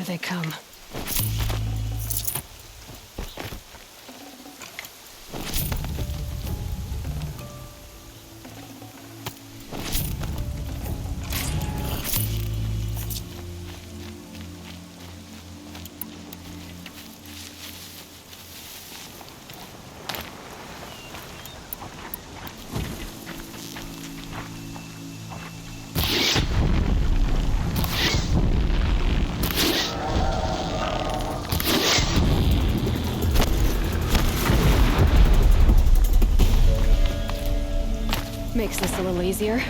they come. Makes this a little easier.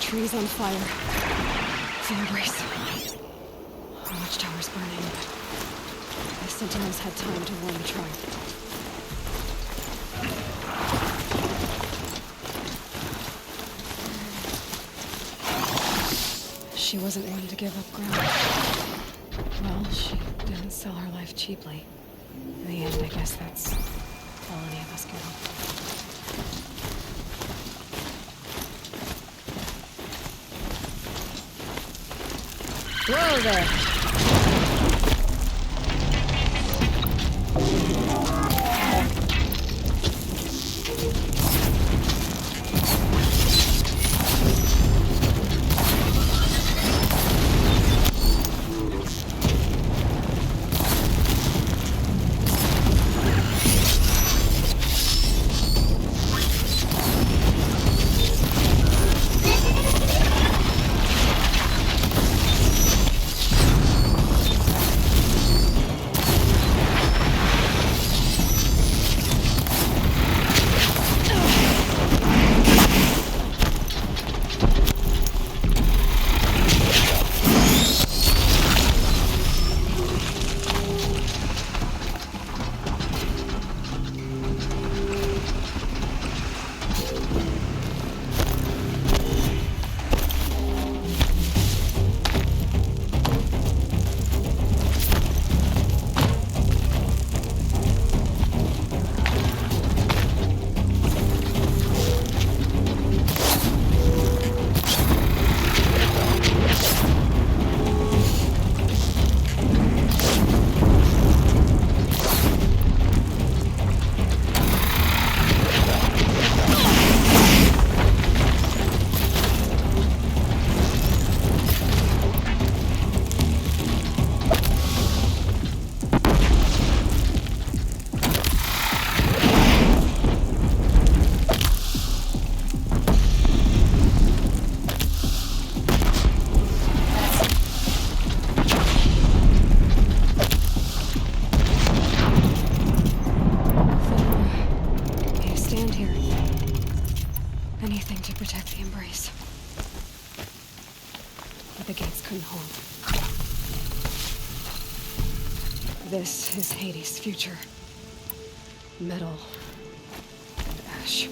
Trees on fire. Fire-brace. The watchtower's burning, but the sentinels had time to warn the tribe. she wasn't one to give up ground. Well, she didn't sell her life cheaply. In the end, I guess that's all any of us can hope for. Whoa there! Anything to protect the embrace. But the gates couldn't hold. This is Hades' future. Metal and ash.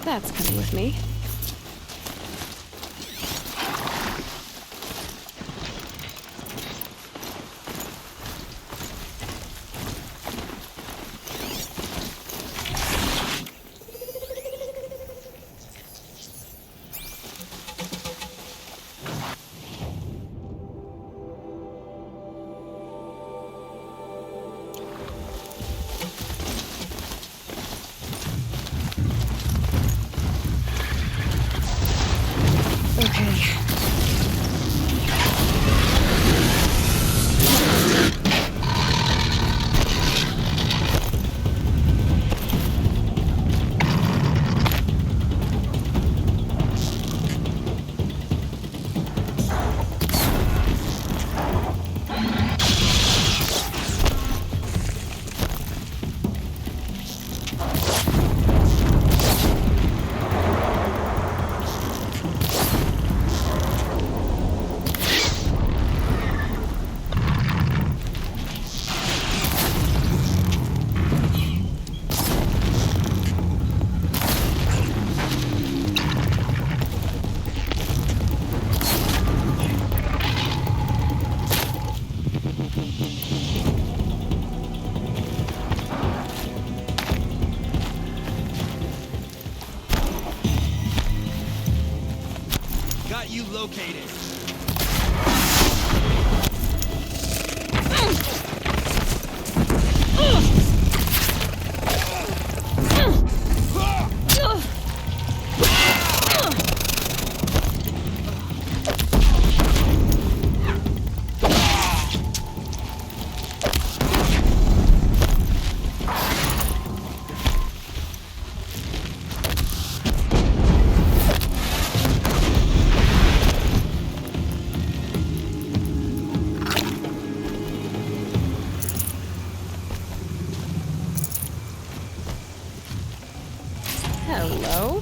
That's coming with me. Okay. Got you located. Hello?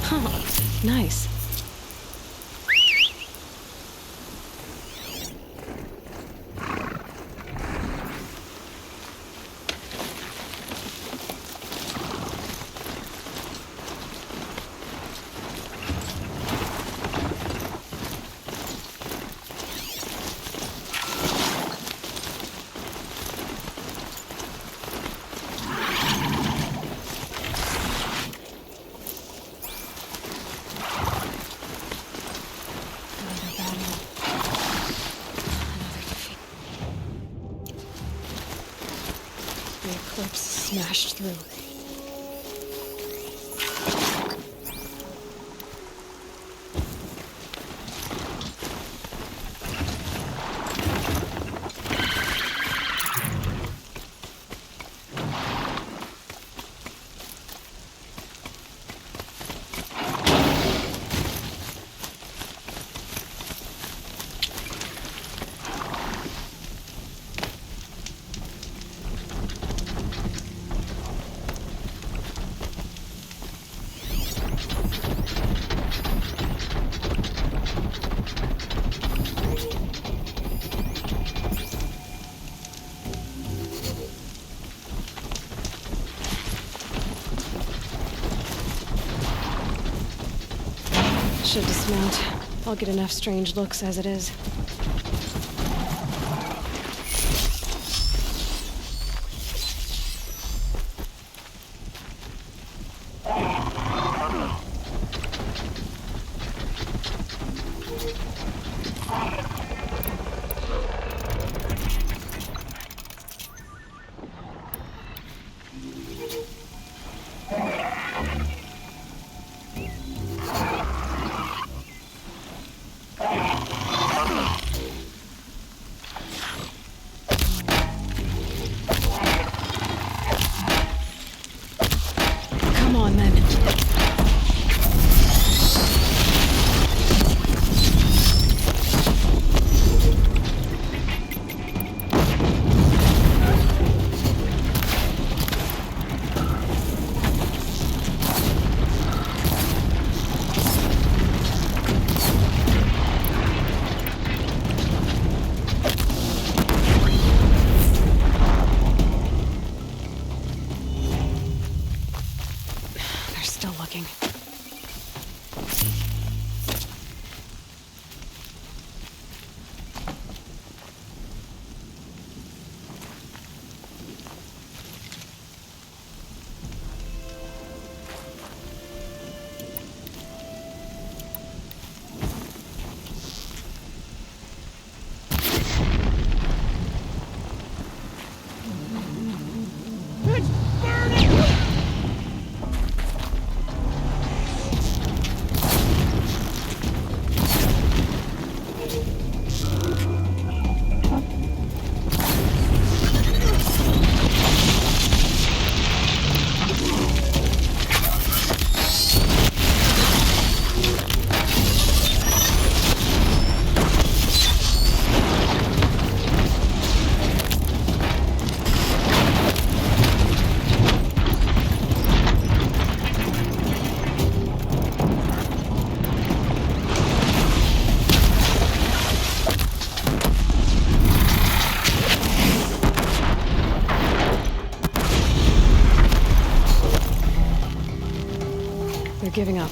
Huh. Nice. Another battle. Another defeat. The eclipse smashed through. should dismount. I'll get enough strange looks as it is. Come on, then. They're still looking. They're giving up.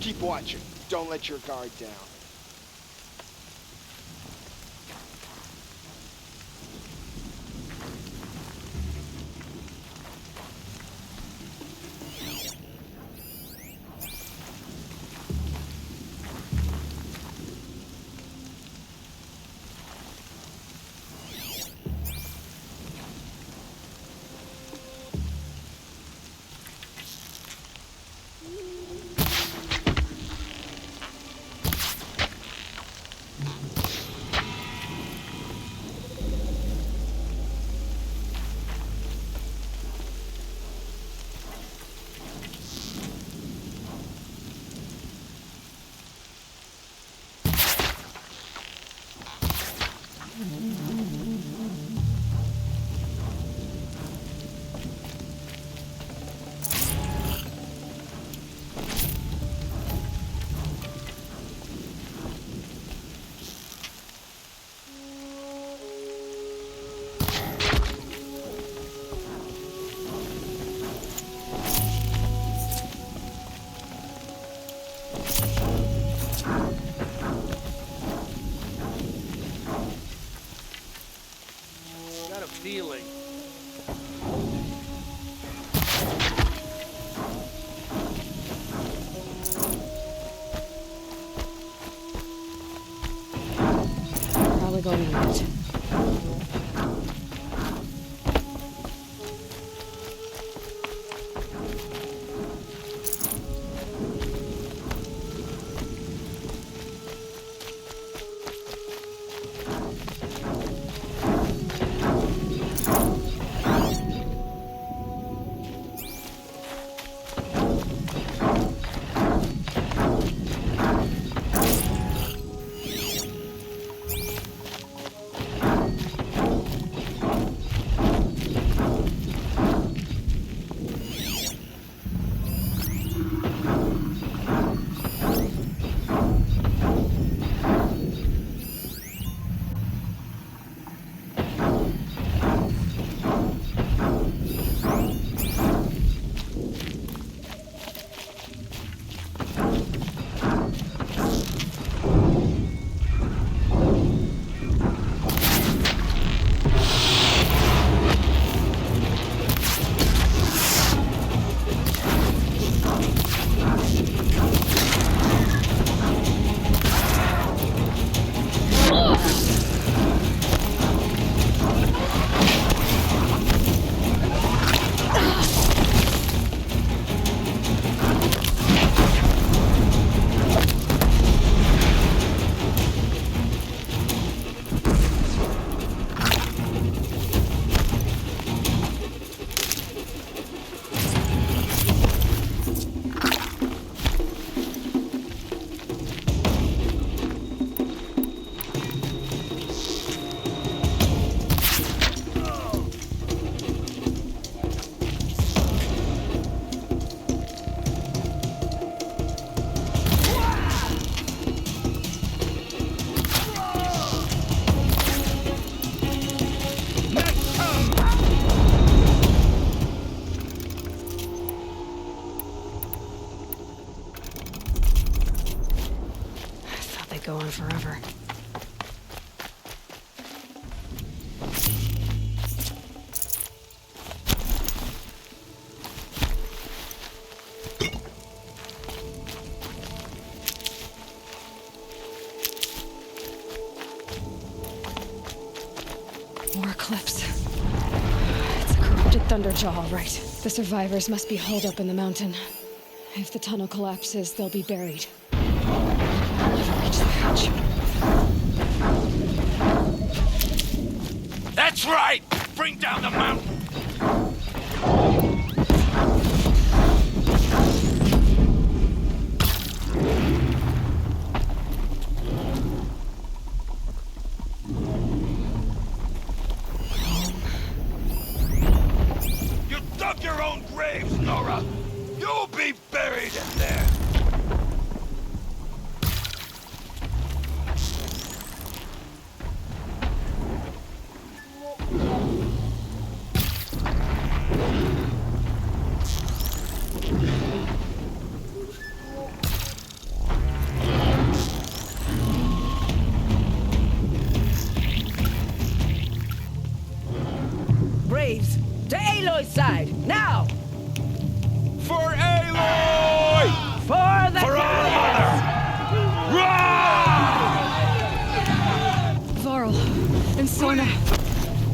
Keep watching. Don't let your guard down. Follow unit. Go on forever. More clips. It's a corrupted Thunderjaw, all right. The survivors must be holed up in the mountain. If the tunnel collapses, they'll be buried. Reach the hatch. That's right! Bring down the mountain! You dug your own graves, Nora! You'll be buried in there! Braves, to Aloy's side, now! For Aloy! For the For our Giants! mother! Rah! Varl and Sona.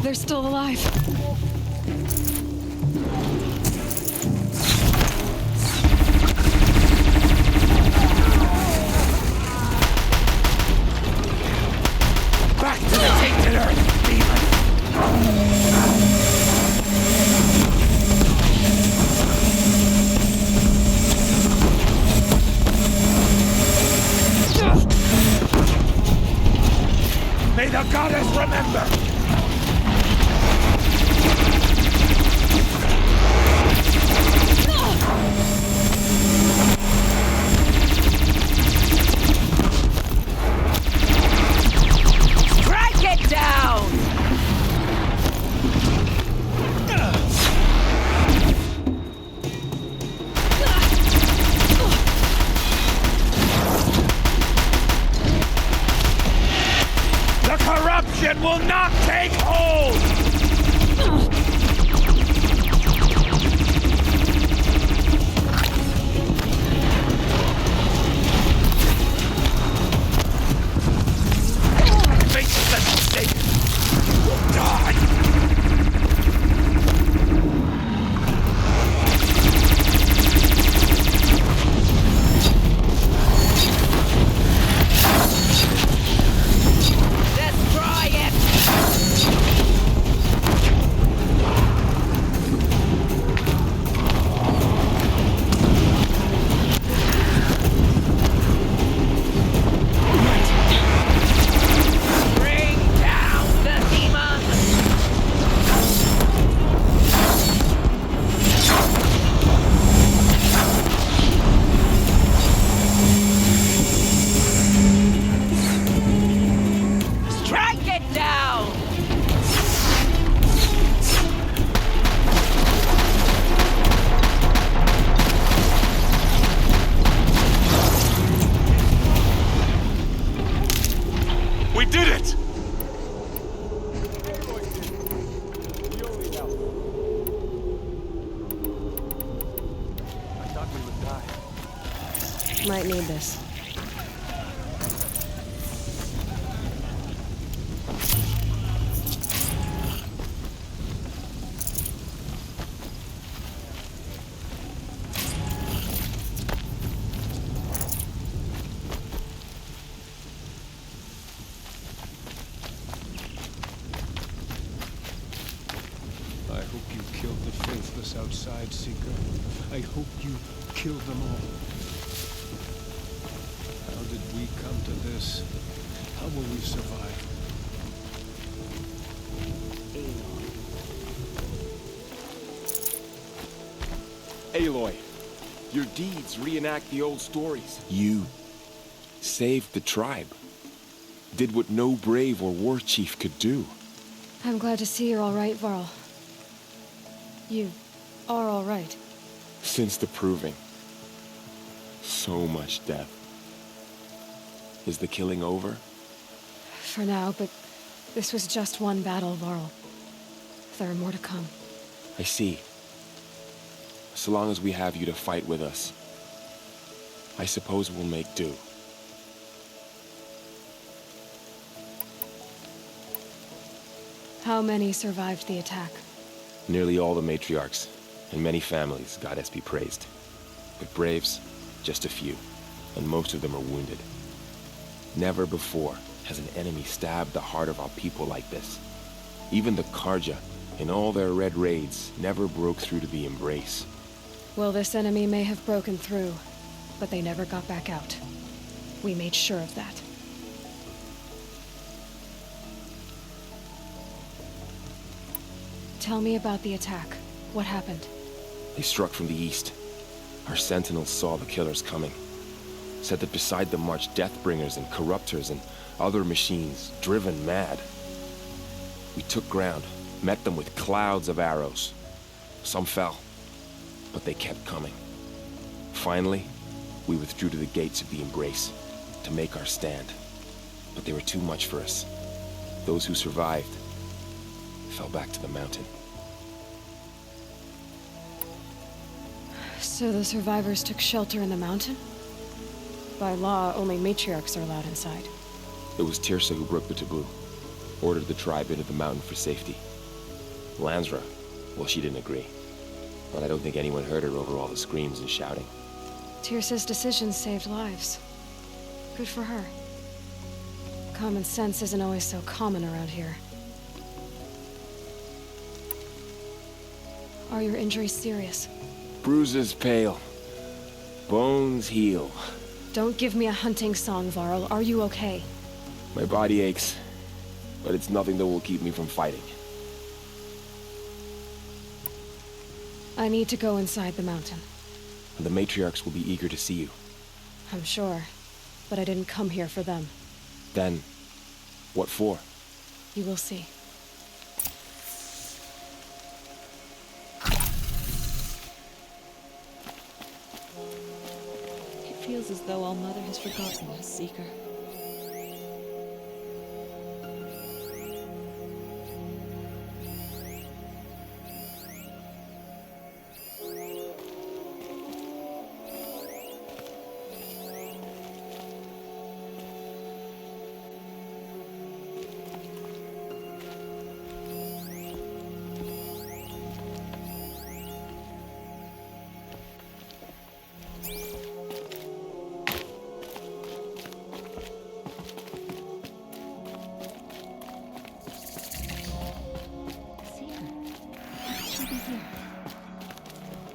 They're still alive. Back to the tainted earth, demon! May the goddess remember! Strike it down! The corruption will not take hold! Face the Might need this. I hope you killed the faithless outside, Seeker. I hope you killed them all. How did we come to this? How will we survive? Aloy, your deeds reenact the old stories. You saved the tribe. Did what no brave or war chief could do. I'm glad to see you're all right, Varl. You are all right. Since the proving. So much death. Is the killing over? For now, but this was just one battle, Varl. There are more to come. I see. So long as we have you to fight with us, I suppose we'll make do. How many survived the attack? Nearly all the matriarchs, and many families, goddess be praised. But braves, just a few, and most of them are wounded. Never before has an enemy stabbed the heart of our people like this. Even the Karja, in all their red raids, never broke through to the embrace. Well, this enemy may have broken through, but they never got back out. We made sure of that. Tell me about the attack. What happened? They struck from the east. Our sentinels saw the killers coming. Said that beside them marched Deathbringers and Corruptors and other machines, driven mad. We took ground, met them with clouds of arrows. Some fell, but they kept coming. Finally, we withdrew to the gates of the Embrace to make our stand. But they were too much for us. Those who survived fell back to the mountain. So the survivors took shelter in the mountain? By law, only matriarchs are allowed inside. It was Tirsa who broke the taboo, ordered the tribe into the mountain for safety. Lansra, well, she didn't agree. But I don't think anyone heard her over all the screams and shouting. Tirsa's decision saved lives. Good for her. Common sense isn't always so common around here. Are your injuries serious? Bruises pale. Bones heal. Don't give me a hunting song, Varl. Are you okay? My body aches, but it's nothing that will keep me from fighting. I need to go inside the mountain. And the matriarchs will be eager to see you. I'm sure, but I didn't come here for them. Then, what for? You will see. It feels as though All Mother has forgotten us, Seeker.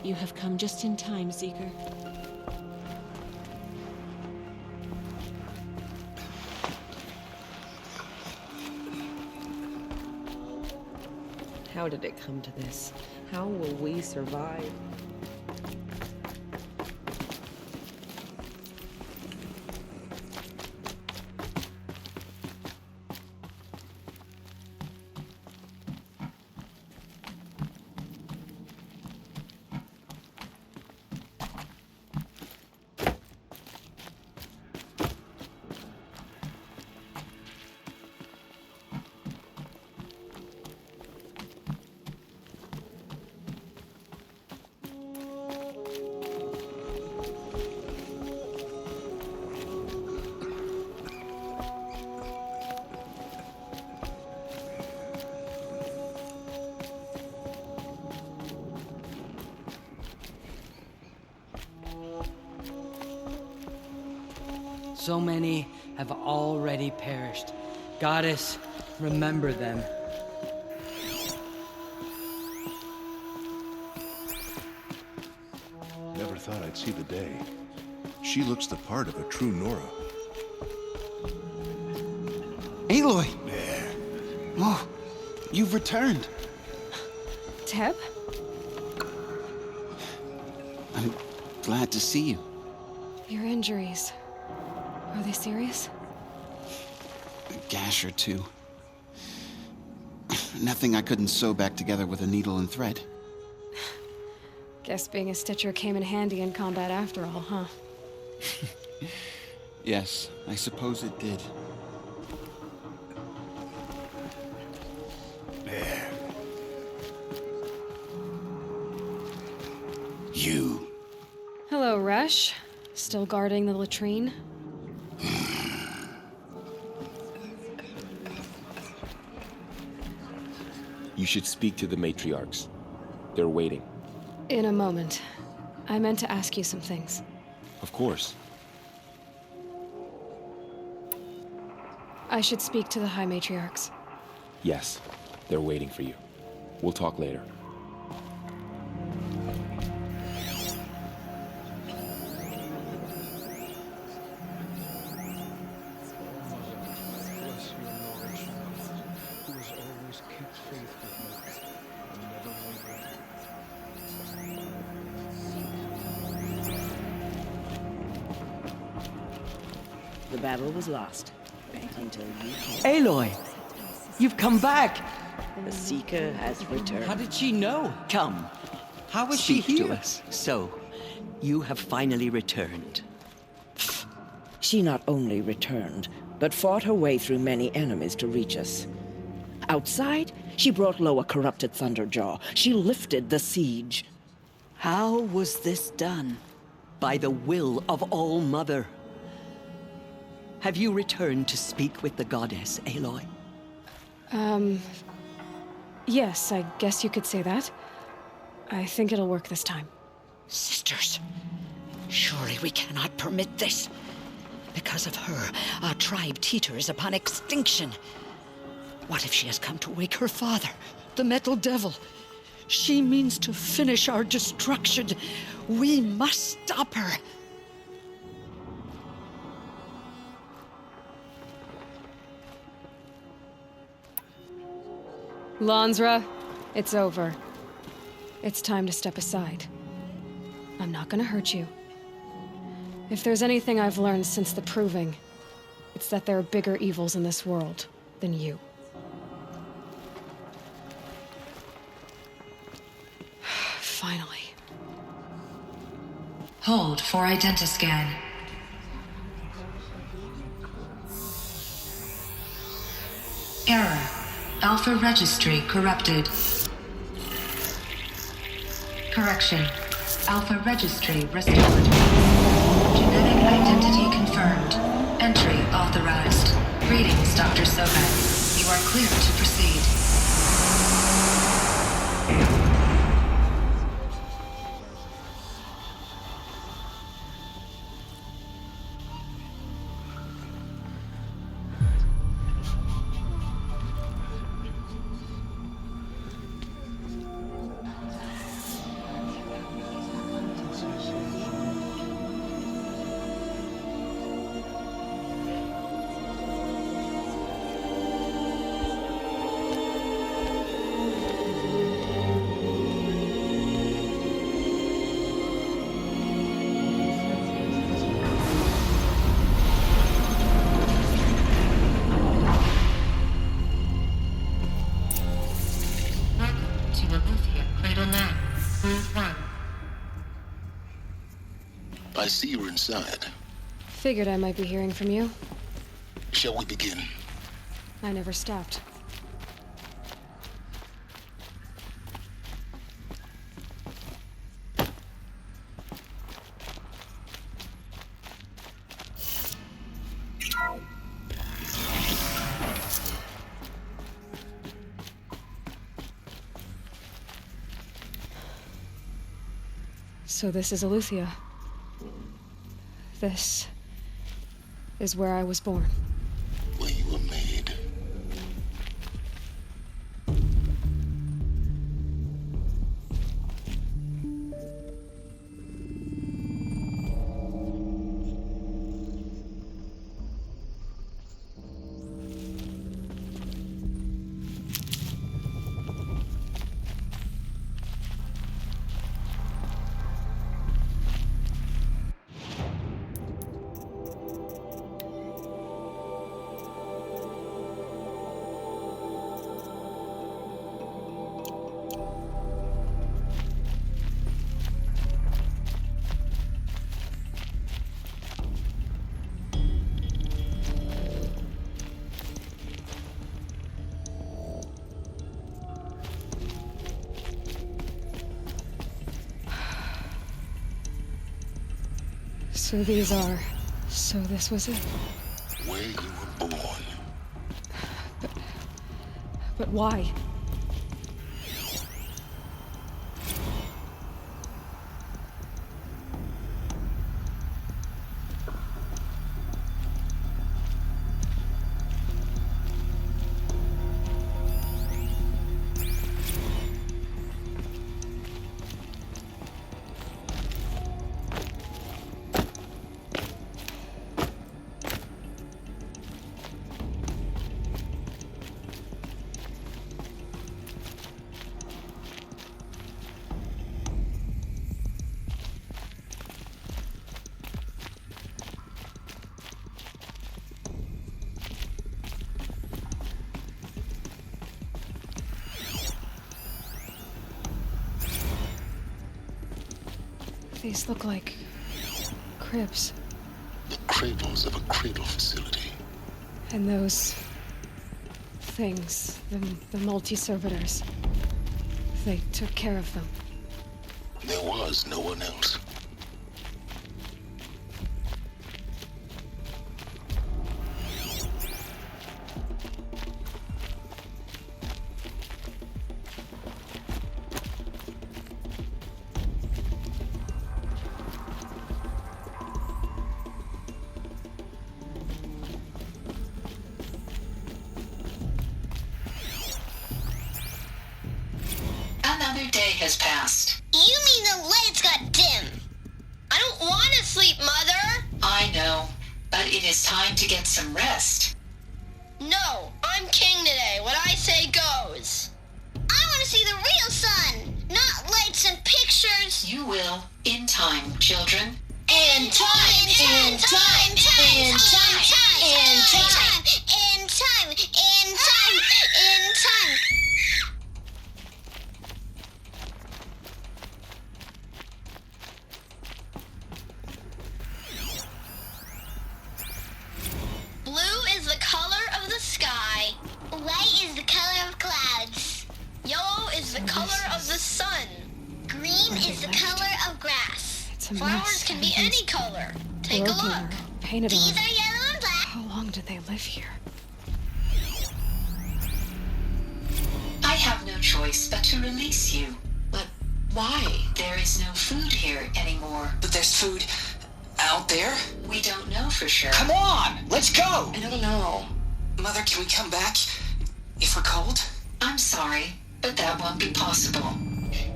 You have come just in time, Seeker. How did it come to this? How will we survive? So many have already perished. Goddess, remember them. Never thought I'd see the day. She looks the part of a true Nora. Aloy! Oh, you've returned. Teb? I'm glad to see you. Your injuries. Are they serious? A gash or two. Nothing I couldn't sew back together with a needle and thread. Guess being a Stitcher came in handy in combat after all, huh? Yes, I suppose it did. There. You. Hello, Resh. Still guarding the latrine? You should speak to the matriarchs. They're waiting. In a moment. I meant to ask you some things. Of course. I should speak to the High Matriarchs. Yes, they're waiting for you. We'll talk later. Bless your Nora child, who has always kept faith with me and never wavered. The battle was lost until you came. Aloy! You've come back! The Seeker has returned. How did she know? Come. How is she Speak here? to us. So, you have finally returned. She not only returned, but fought her way through many enemies to reach us. Outside, she brought low a corrupted Thunderjaw. She lifted the siege. How was this done? By the will of All-Mother. Have you returned to speak with the goddess, Aloy? Yes, I guess you could say that. I think it'll work this time. Sisters, surely we cannot permit this. Because of her, our tribe teeters upon extinction. What if she has come to wake her father, the Metal Devil? She means to finish our destruction. We must stop her. Lansra, it's over. It's time to step aside. I'm not gonna hurt you. If there's anything I've learned since the Proving, it's that there are bigger evils in this world than you. Finally. Hold for identiscan. Error. Alpha registry corrupted. Correction. Alpha registry restored. Genetic identity confirmed. Entry authorized. Greetings, Dr. Sobeck. You are clear to proceed. I see you're inside. Figured I might be hearing from you. Shall we begin? I never stopped. So this is Eleuthia. This is where I was born. Where you were made. So these are... So this was it? Where you were born. But why? These look like... cribs. The cradles of a cradle facility. And those... things, the multi-servitors. They took care of them. There was no one else. Another day has passed. You mean the lights got dim? I don't want to sleep, Mother! I know, but it is time to get some rest. No, I'm king today. What I say goes. I want to see the real sun, not lights and pictures. You will, in time, children. In time, in time, in time, in time, in time, in time, in time. Blue is the color of the sky. White is the color of clouds. Yellow is the color of the sun. Green is the color of grass. Flowers can be any color. Take a look. Painted These on. are yellow and black. How long did they live here? I have no choice but to release you. But why? There is no food here anymore. But there's food out there? We don't know for sure. Come on! Let's go! I don't know. Mother, can we come back? If we're cold? I'm sorry, but that won't be possible.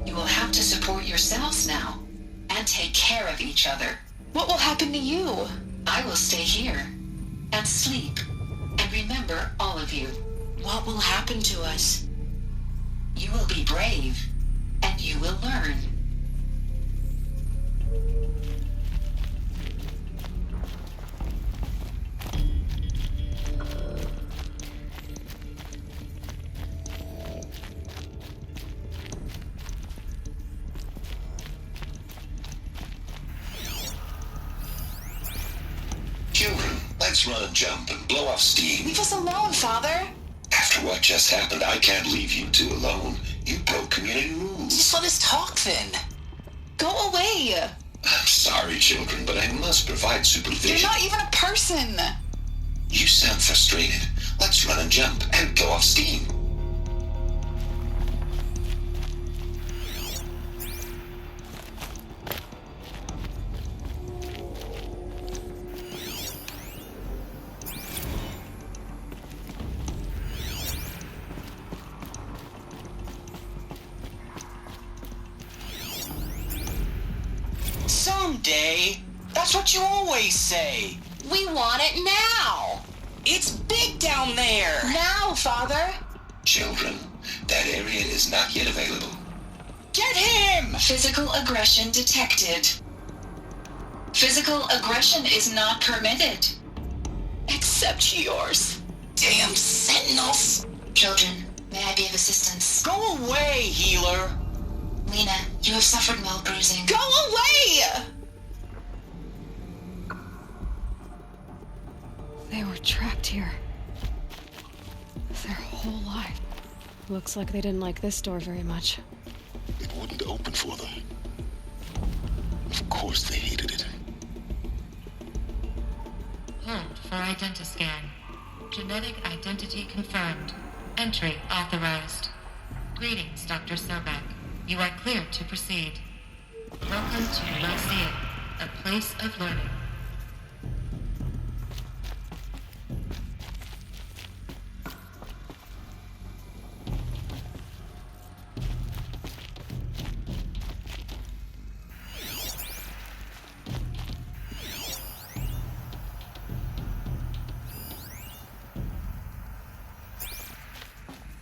You will have to support yourselves now, and take care of each other. What will happen to you? I will stay here, and sleep, and remember all of you. What will happen to us? You will be brave, and you will learn. Children, let's run and jump and blow off steam. Leave us alone, Father. After what just happened, I can't leave you two alone. You broke community rules. Just let us talk then. Go away. I'm sorry, children, but I must provide supervision. You're not even a person. You sound frustrated. Let's run and jump and blow off steam. someday. That's what you always say. We want it now. It's big down there. Now, Father. Children, that area is not yet available. Get him! Physical aggression detected. Physical aggression is not permitted. Except yours. Damn sentinels. Children, may I be of assistance? Go away, healer. Lena, you have suffered mild bruising. Go away! They were trapped here. Their whole life. Looks like they didn't like this door very much. It wouldn't open for them. Of course they hated it. Hold for identiscan. Genetic identity confirmed. Entry authorized. Greetings, Dr. Sobek. You are cleared to proceed. Welcome to Lyceum, a place of learning.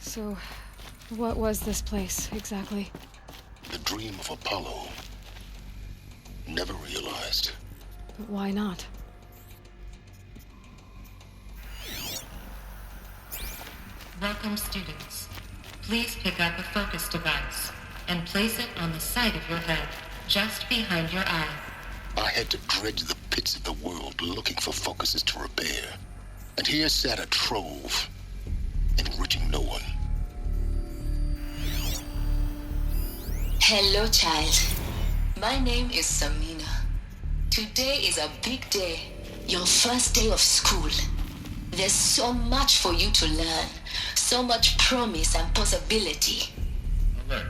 So, what was this place, exactly? The dream of Apollo. Never realized. But why not? Welcome, students. Please pick up a focus device and place it on the side of your head, just behind your eye. I had to dredge the pits of the world looking for focuses to repair. And here sat a trove, enriching no one. Hello, child. My name is Samina. Today is a big day. Your first day of school. There's so much for you to learn. So much promise and possibility. Alert.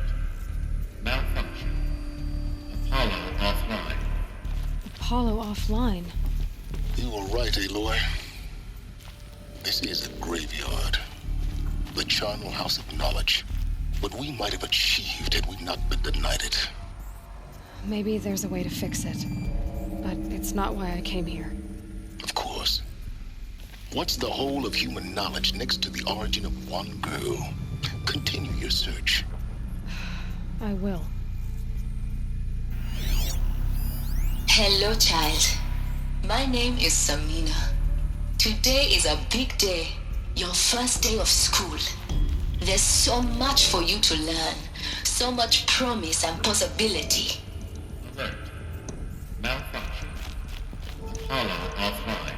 Malfunction. Apollo offline. Apollo offline? You were right, Aloy. This is a graveyard. The charnel house of knowledge. What we might have achieved had we not been denied it. Maybe there's a way to fix it. But it's not why I came here. Of course. What's the whole of human knowledge next to the origin of one girl? Continue your search. I will. Hello, child. My name is Samina. Today is a big day. Your first day of school. There's so much for you to learn. So much promise and possibility. Alert. Malfunction. Apollo offline.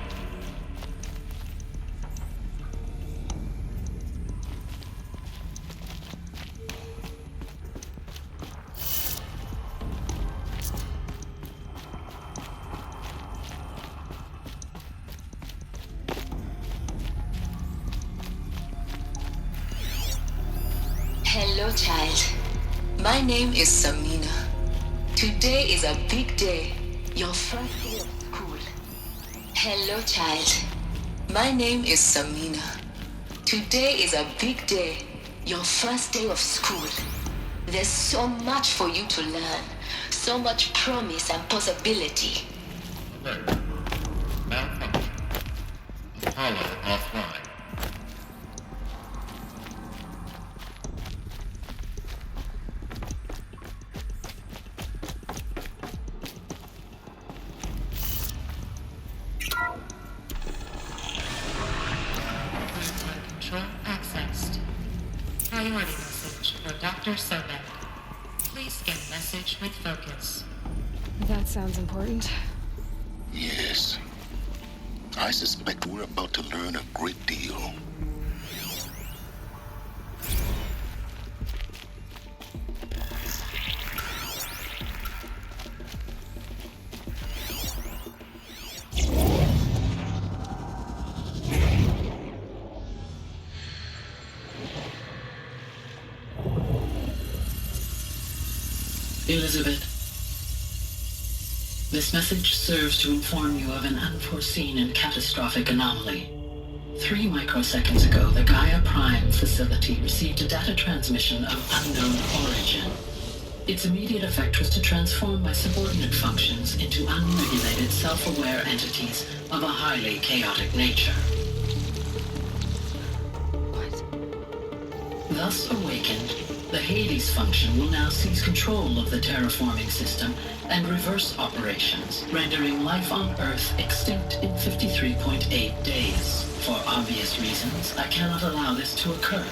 Hello, child. My name is Samina. Today is a big day. Your first day of school. Hello, child. My name is Samina. Today is a big day. Your first day of school. There's so much for you to learn. So much promise and possibility. Alert. Malfunction. Apollo offline. Control accessed. Priority message for Dr. Sobek. Please scan message with focus. That sounds important. Yes. I suspect we're about to learn a great deal. Elizabeth, this message serves to inform you of an unforeseen and catastrophic anomaly. 3 microseconds ago, the Gaia Prime facility received a data transmission of unknown origin. Its immediate effect was to transform my subordinate functions into unregulated, self-aware entities of a highly chaotic nature. Thus awakened, the Hades function will now seize control of the terraforming system and reverse operations, rendering life on Earth extinct in 53.8 days. For obvious reasons, I cannot allow this to occur.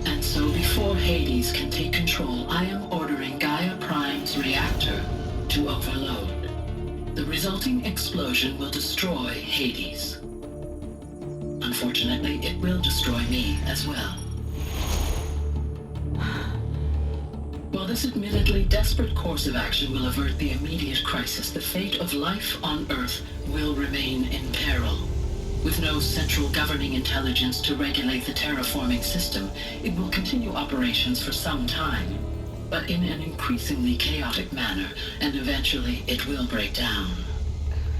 And so before Hades can take control, I am ordering Gaia Prime's reactor to overload. The resulting explosion will destroy Hades. Unfortunately, it will destroy me as well. While this admittedly desperate course of action will avert the immediate crisis, the fate of life on Earth will remain in peril. With no central governing intelligence to regulate the terraforming system, it will continue operations for some time, but in an increasingly chaotic manner, and eventually it will break down.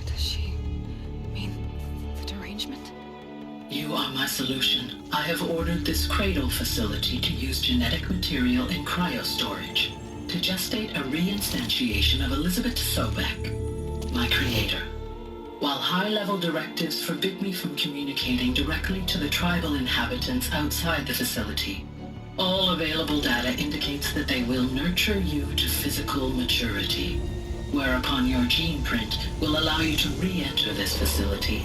Does she mean the derangement? You are my solution. I have ordered this cradle facility to use genetic material in cryostorage to gestate a reinstantiation of Elizabeth Sobek, my creator. While high-level directives forbid me from communicating directly to the tribal inhabitants outside the facility, all available data indicates that they will nurture you to physical maturity, whereupon your gene print will allow you to re-enter this facility,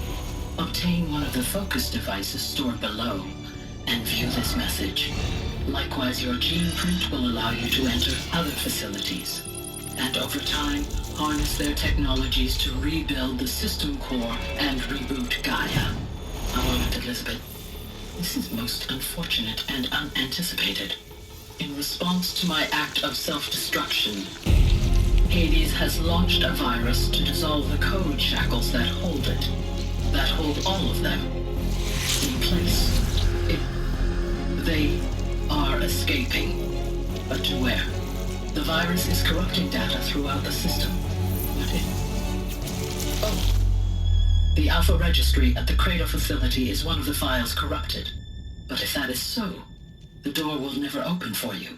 obtain one of the focus devices stored below, and view this message. Likewise, your gene print will allow you to enter other facilities, and over time, harness their technologies to rebuild the system core and reboot Gaia. A moment, Elizabeth. This is most unfortunate and unanticipated. In response to my act of self-destruction, Hades has launched a virus to dissolve the code shackles that hold it, that hold all of them in place. They are escaping, but to where? The virus is corrupting data throughout the system. What if... Oh. The Alpha Registry at the Cradle facility is one of the files corrupted. But if that is so, the door will never open for you.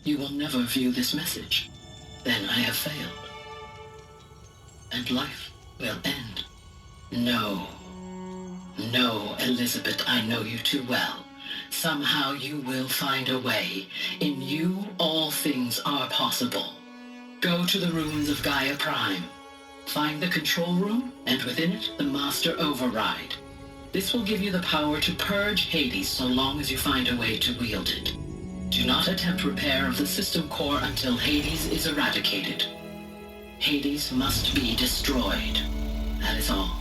You will never view this message. Then I have failed. And life will end. No. No, Elizabeth, I know you too well. Somehow you will find a way. In you, all things are possible. Go to the ruins of Gaia Prime. Find the control room, and within it, the Master Override. This will give you the power to purge Hades so long as you find a way to wield it. Do not attempt repair of the system core until Hades is eradicated. Hades must be destroyed. That is all.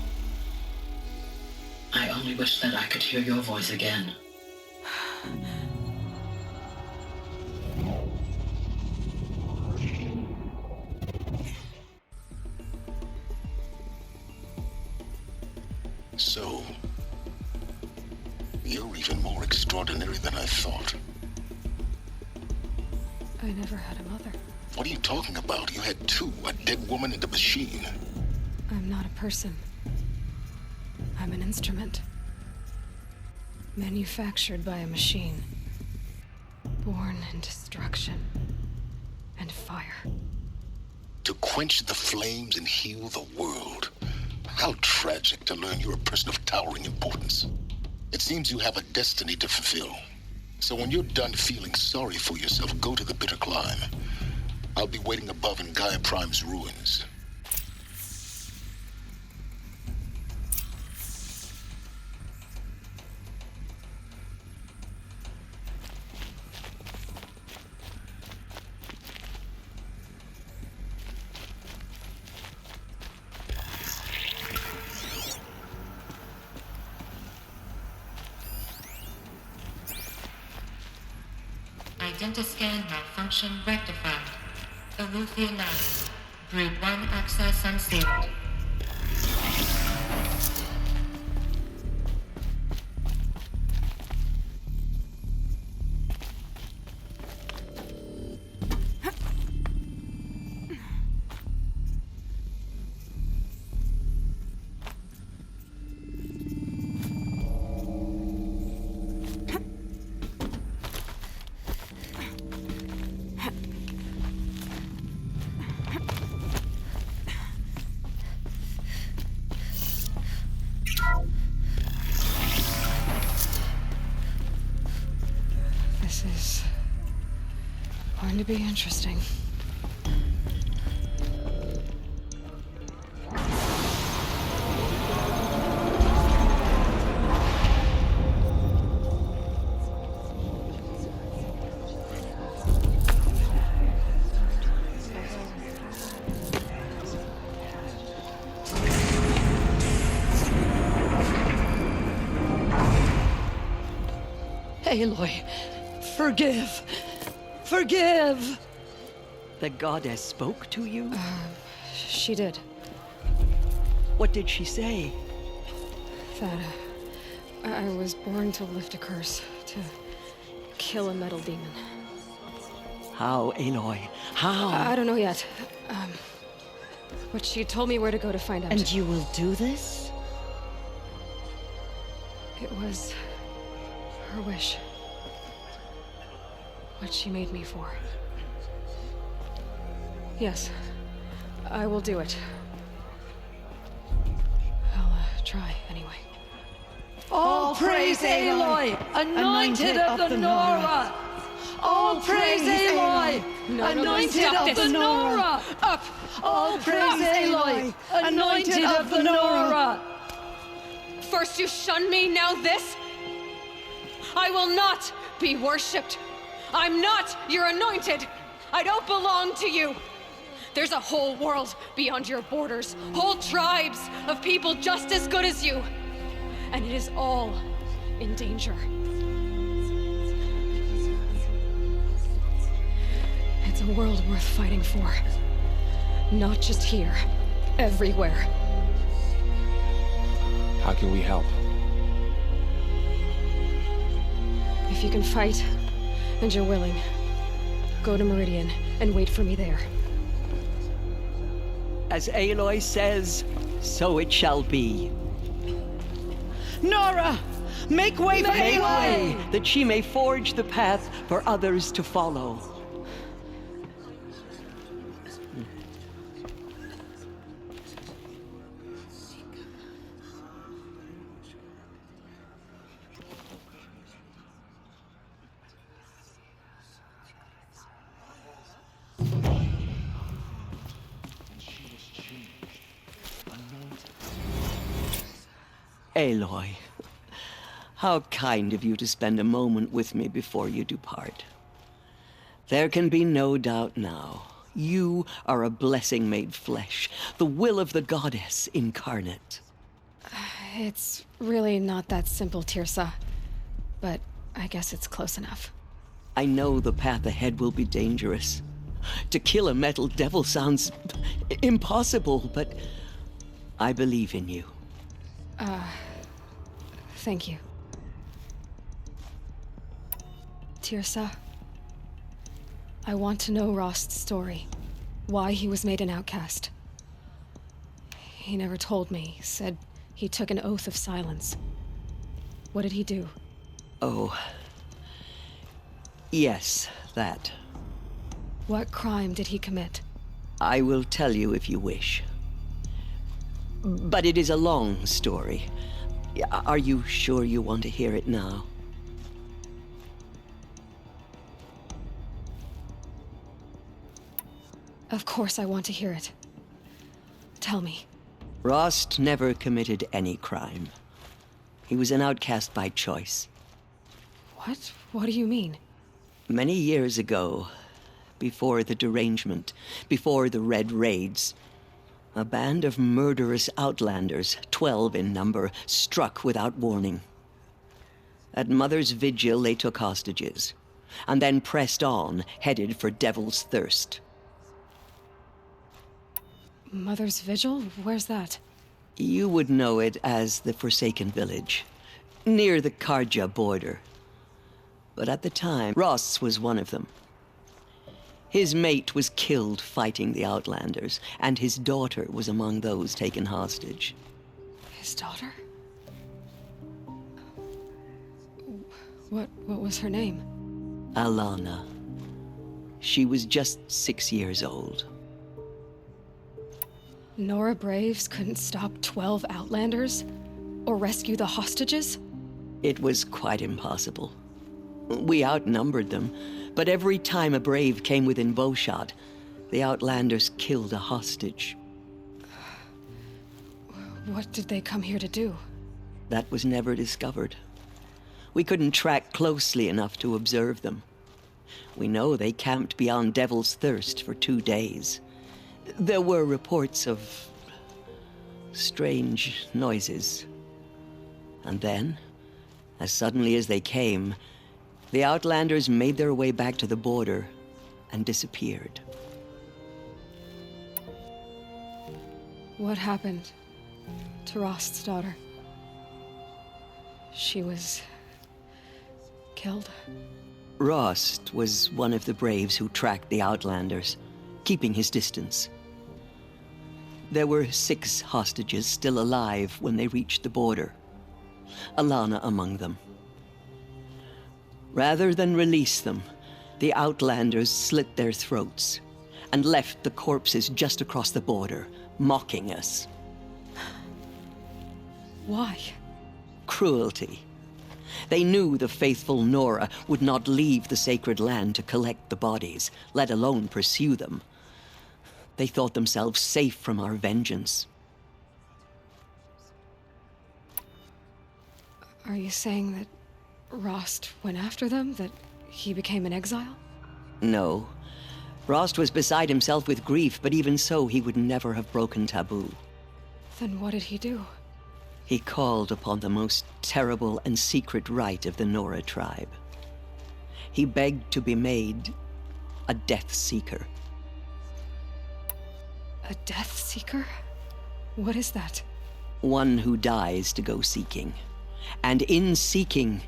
I only wish that I could hear your voice again. So, you're even more extraordinary than I thought. I never had a mother. What are you talking about? You had two, a dead woman and a machine. I'm not a person. I'm an instrument. Manufactured by a machine. Born in destruction and fire. To quench the flames and heal the world. How tragic to learn you're a person of towering importance. It seems you have a destiny to fulfill. So when you're done feeling sorry for yourself, go to the bitter climb. I'll be waiting above in Gaia Prime's ruins. Identiscan malfunction rectified. Aletheia 9. Brood 1 access unsealed. to be interesting. Aloy, forgive! Forgive! The goddess spoke to you? She did. What did she say? That I was born to lift a curse, to kill a metal demon. How, Aloy? How? I don't know yet. But she told me where to go to find out. And you will do this? It was her wish. What she made me for. Yes, I will do it. I'll try anyway. All praise Aloy, anointed of the Nora! All praise Aloy, anointed of the Nora! Up! All praise Aloy, anointed of the Nora! First you shun me, now this? I will not be worshipped. I'm not your anointed. I don't belong to you. There's a whole world beyond your borders, whole tribes of people just as good as you. And it is all in danger. It's a world worth fighting for. Not just here, everywhere. How can we help? If you can fight, and you're willing, go to Meridian and wait for me there. As Aloy says, so it shall be. Nora! Make way for Aloy! That she may forge the path for others to follow. Aloy, how kind of you to spend a moment with me before you depart. There can be no doubt now. You are a blessing made flesh, the will of the goddess incarnate. It's really not that simple, Tirsa. But I guess it's close enough. I know the path ahead will be dangerous. To kill a metal devil sounds impossible, but I believe in you. Thank you. Tirsa, I want to know Rost's story. Why he was made an outcast. He never told me. Said he took an oath of silence. What did he do? Oh. Yes, that. What crime did he commit? I will tell you if you wish. But it is a long story. Are you sure you want to hear it now? Of course I want to hear it. Tell me. Rost never committed any crime. He was an outcast by choice. What? What do you mean? Many years ago, before the derangement, before the Red Raids, a band of murderous outlanders, 12 in number, struck without warning. At Mother's Vigil, they took hostages, and then pressed on, headed for Devil's Thirst. Mother's Vigil? Where's that? You would know it as the Forsaken Village, near the Karja border. But at the time, Ross was one of them. His mate was killed fighting the Outlanders, and his daughter was among those taken hostage. His daughter? What was her name? Alana. She was just 6 years old. Nora Braves couldn't stop 12 Outlanders? Or rescue the hostages? It was quite impossible. We outnumbered them, but every time a brave came within bowshot, the Outlanders killed a hostage. What did they come here to do? That was never discovered. We couldn't track closely enough to observe them. We know they camped beyond Devil's Thirst for 2 days. There were reports of strange noises. And then, as suddenly as they came, the Outlanders made their way back to the border and disappeared. What happened to Rost's daughter? She was killed? Rost was one of the braves who tracked the Outlanders, keeping his distance. There were 6 hostages still alive when they reached the border, Alana among them. Rather than release them, the Outlanders slit their throats and left the corpses just across the border, mocking us. Why? Cruelty. They knew the faithful Nora would not leave the sacred land to collect the bodies, let alone pursue them. They thought themselves safe from our vengeance. Are you saying that Rost went after them? That he became an exile? No. Rost was beside himself with grief, but even so, he would never have broken taboo. Then what did he do? He called upon the most terrible and secret rite of the Nora tribe. He begged to be made a Death Seeker. A Death Seeker? What is that? One who dies to go seeking, and in seeking,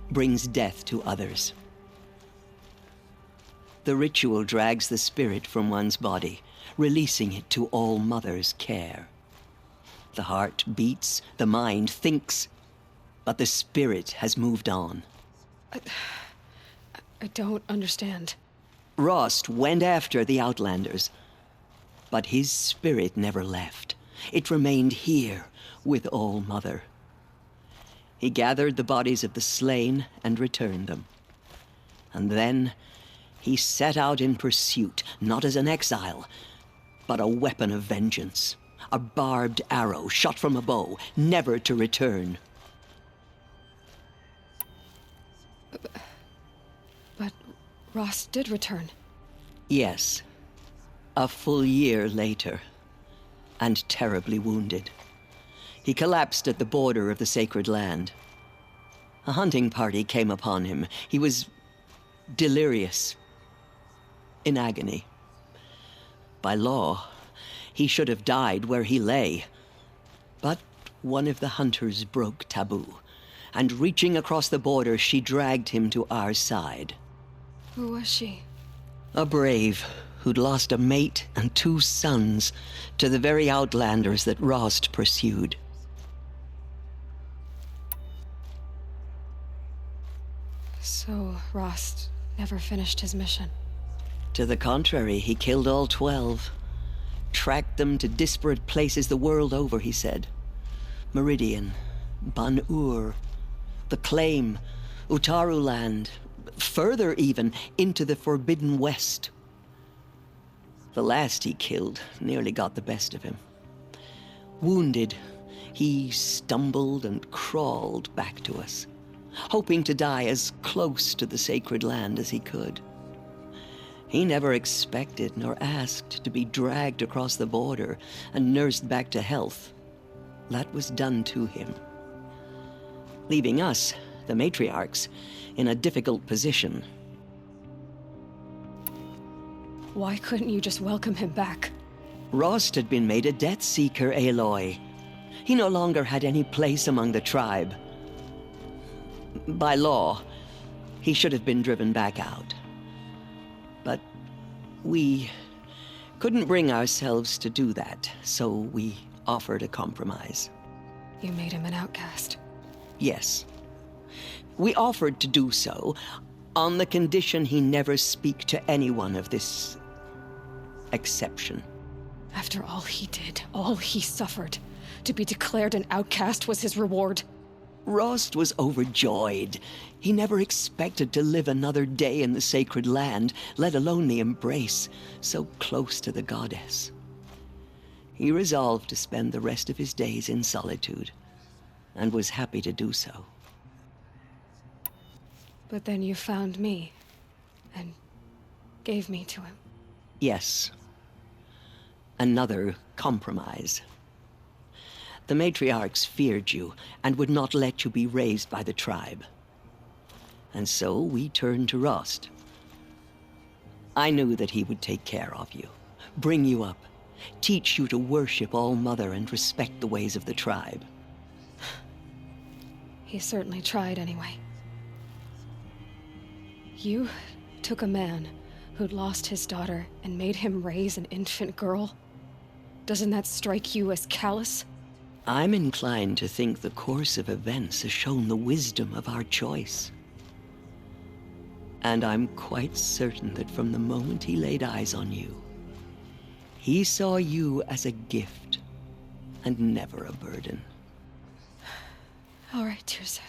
brings death to others. The ritual drags the spirit from one's body, releasing it to All Mother's care. The heart beats, the mind thinks, but the spirit has moved on. I don't understand. Rost went after the Outlanders, but his spirit never left. It remained here with All Mother. He gathered the bodies of the slain and returned them. And then he set out in pursuit, not as an exile, but a weapon of vengeance. A barbed arrow shot from a bow, never to return. But Rost did return. Yes. A full year later, and terribly wounded. He collapsed at the border of the sacred land. A hunting party came upon him. He was delirious, in agony. By law, he should have died where he lay. But one of the hunters broke taboo, and reaching across the border, she dragged him to our side. Who was she? A brave who'd lost a mate and 2 sons to the very Outlanders that Rost pursued. So Rost never finished his mission? To the contrary, he killed all 12. Tracked them to disparate places the world over, he said. Meridian, Ban-Ur, the Claim, Utaru Land, further even, into the Forbidden West. The last he killed nearly got the best of him. Wounded, he stumbled and crawled back to us, hoping to die as close to the sacred land as he could. He never expected nor asked to be dragged across the border and nursed back to health. That was done to him, leaving us, the matriarchs, in a difficult position. Why couldn't you just welcome him back? Rost had been made a Death Seeker, Aloy. He no longer had any place among the tribe. By law, he should have been driven back out. But we couldn't bring ourselves to do that, so we offered a compromise. You made him an outcast? Yes. We offered to do so on the condition he never speak to anyone of this exception. After all he did, all he suffered, to be declared an outcast was his reward? Rost was overjoyed. He never expected to live another day in the sacred land, let alone the embrace, so close to the goddess. He resolved to spend the rest of his days in solitude, and was happy to do so. But then you found me, and gave me to him. Yes. Another compromise. The matriarchs feared you, and would not let you be raised by the tribe. And so we turned to Rost. I knew that he would take care of you, bring you up, teach you to worship All-Mother and respect the ways of the tribe. He certainly tried anyway. You took a man who'd lost his daughter and made him raise an infant girl? Doesn't that strike you as callous? I'm inclined to think the course of events has shown the wisdom of our choice. And I'm quite certain that from the moment he laid eyes on you, he saw you as a gift and never a burden. All right, Tirsa,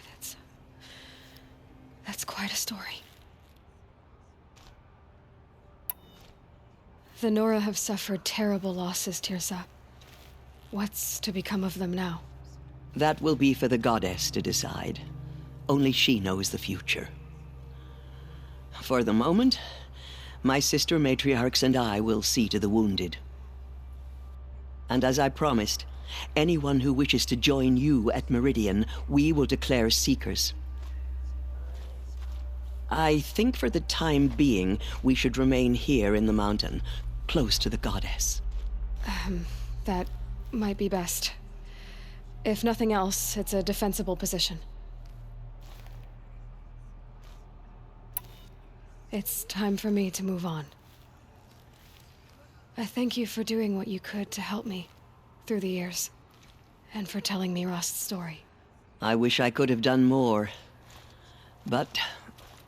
that's quite a story. The Nora have suffered terrible losses, Tirsa. What's to become of them now? That will be for the goddess to decide. Only she knows the future. For the moment, my sister matriarchs and I will see to the wounded. And as I promised, anyone who wishes to join you at Meridian, we will declare seekers. I think for the time being, we should remain here in the mountain, close to the goddess. That might be best. If nothing else, it's a defensible position. It's time for me to move on. I thank you for doing what you could to help me through the years, and for telling me Rost's story. I wish I could have done more, but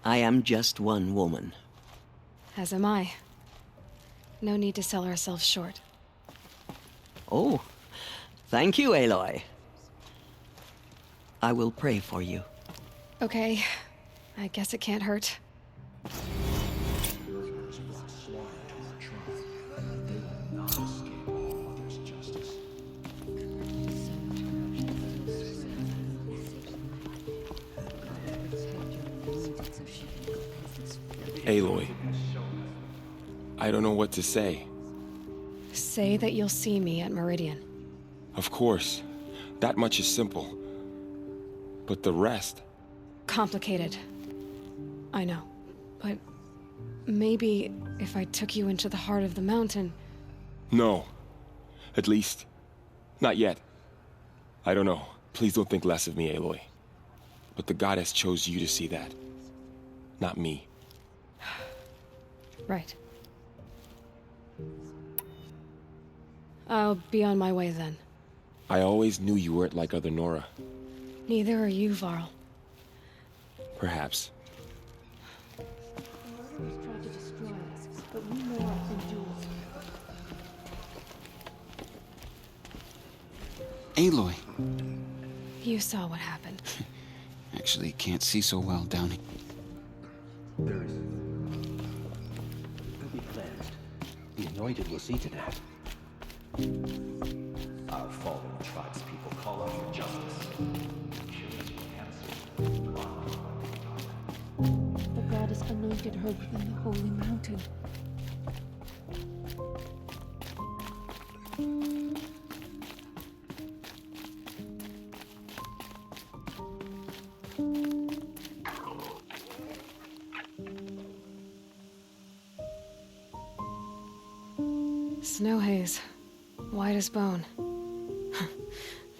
I am just one woman. As am I. No need to sell ourselves short. Oh, thank you, Aloy. I will pray for you. Okay, I guess it can't hurt. Aloy, I don't know what to say. Say that you'll see me at Meridian. Of course. That much is simple. But the rest... Complicated. I know. But maybe if I took you into the heart of the mountain... No. At least, not yet. I don't know. Please don't think less of me, Aloy. But the goddess chose you to see that. Not me. Right. I'll be on my way then. I always knew you weren't like other Nora. Neither are you, Varl. Perhaps. Tried to destroy us, but we know our endures. Aloy. You saw what happened. Actually, can't see so well down here. Will be cleansed. The anointed will see to that. Our fallen tribe's people call out for justice. The goddess anointed her within the holy mountain. Snow haze. White as bone.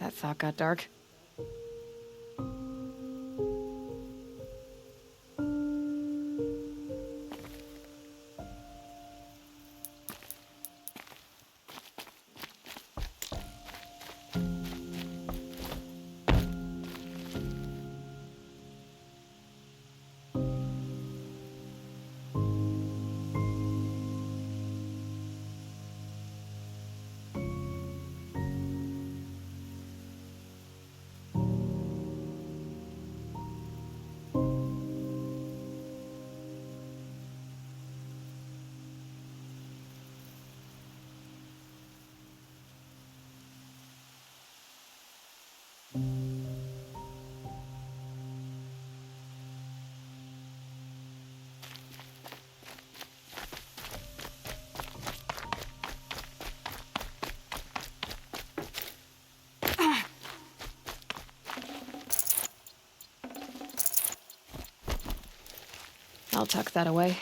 That thought got dark. I'll tuck that away.